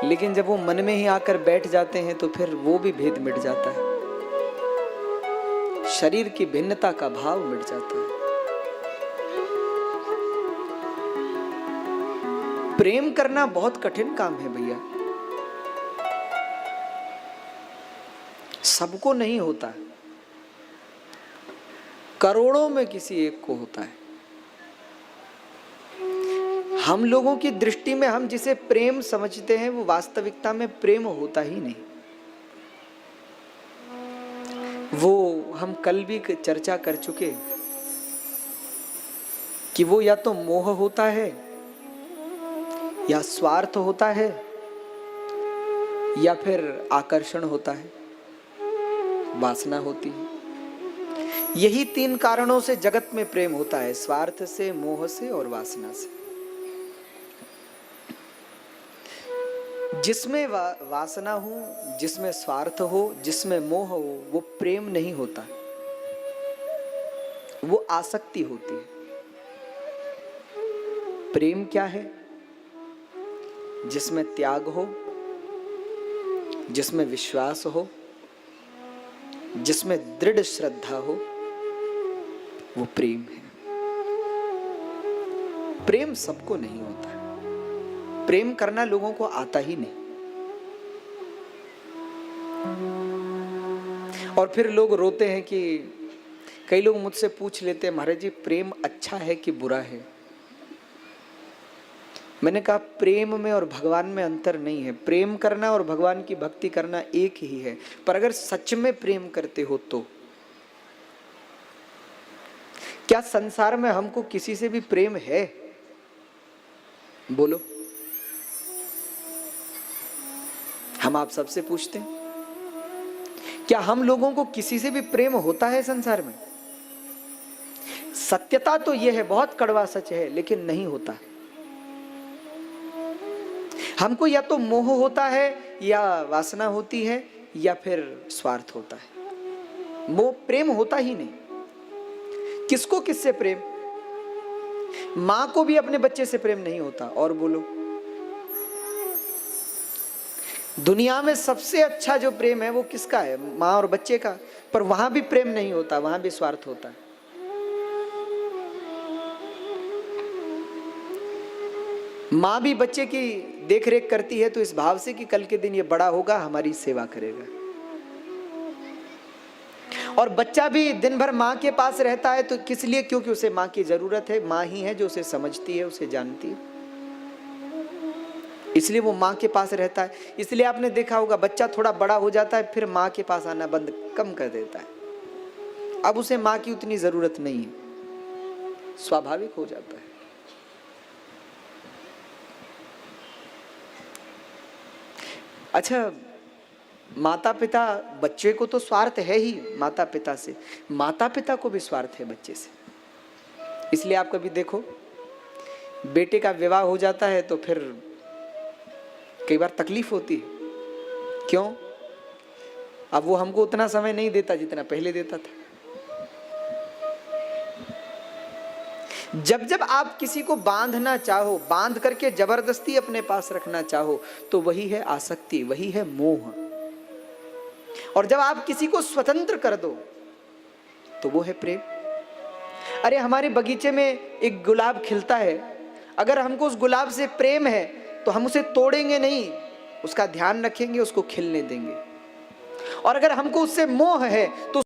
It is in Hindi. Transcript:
लेकिन जब वो मन में ही आकर बैठ जाते हैं तो फिर वो भी भेद मिट जाता है, शरीर की भिन्नता का भाव मिट जाता है। प्रेम करना बहुत कठिन काम है भैया, सबको नहीं होता, करोड़ों में किसी एक को होता है। हम लोगों की दृष्टि में हम जिसे प्रेम समझते हैं वो वास्तविकता में प्रेम होता ही नहीं। वो हम कल भी चर्चा कर चुके कि वो या तो मोह होता है, या स्वार्थ होता है, या फिर आकर्षण होता है, वासना होती है। यही तीन कारणों से जगत में प्रेम होता है, स्वार्थ से, मोह से और वासना से। जिसमें वासना हो, जिसमें स्वार्थ हो, जिसमें मोह हो, वो प्रेम नहीं होता, वो आसक्ति होती है। प्रेम क्या है? जिसमें त्याग हो, जिसमें विश्वास हो, जिसमें दृढ़ श्रद्धा हो, वो प्रेम है। प्रेम सबको नहीं होता है, प्रेम करना लोगों को आता ही नहीं। और फिर लोग रोते हैं कि कई लोग मुझसे पूछ लेते हैं, महाराज जी प्रेम अच्छा है कि बुरा है? मैंने कहा प्रेम में और भगवान में अंतर नहीं है। प्रेम करना और भगवान की भक्ति करना एक ही है, पर अगर सच में प्रेम करते हो तो क्या संसार में हमको किसी से भी प्रेम है? बोलो, हम आप सबसे पूछते हैं, क्या हम लोगों को किसी से भी प्रेम होता है संसार में? सत्यता तो यह है, बहुत कड़वा सच है, लेकिन नहीं होता। हमको या तो मोह होता है, या वासना होती है, या फिर स्वार्थ होता है। मोह, प्रेम होता ही नहीं। किसको किससे प्रेम? मां को भी अपने बच्चे से प्रेम नहीं होता। और बोलो, दुनिया में सबसे अच्छा जो प्रेम है वो किसका है? मां और बच्चे का। पर वहां भी प्रेम नहीं होता, वहां भी स्वार्थ होता है। मां भी बच्चे की देखरेख करती है तो इस भाव से कि कल के दिन ये बड़ा होगा, हमारी सेवा करेगा। और बच्चा भी दिन भर मां के पास रहता है तो किस लिए? क्योंकि उसे मां की जरूरत है। मां ही है जो उसे समझती है, उसे जानती है, इसलिए वो मां के पास रहता है। इसलिए आपने देखा होगा बच्चा थोड़ा बड़ा हो जाता है फिर मां के पास आना बंद कम कर देता है। अब उसे मां की उतनी जरूरत नहीं है, स्वाभाविक हो जाता है। अच्छा, माता पिता, बच्चे को तो स्वार्थ है ही माता पिता से, माता पिता को भी स्वार्थ है बच्चे से। इसलिए आप कभी देखो बेटे का विवाह हो जाता है तो फिर कई बार तकलीफ होती है। क्यों? अब वो हमको उतना समय नहीं देता जितना पहले देता था। जब जब आप किसी को बांधना चाहो, बांध करके जबरदस्ती अपने पास रखना चाहो, तो वही है आसक्ति, वही है मोह। और जब आप किसी को स्वतंत्र कर दो तो वो है प्रेम। अरे हमारे बगीचे में एक गुलाब खिलता है, अगर हमको उस गुलाब से प्रेम है तो हम उसे तोड़ेंगे नहीं, उसका ध्यान रखेंगे, उसको खिलने देंगे। और अगर हमको उससे मोह है तो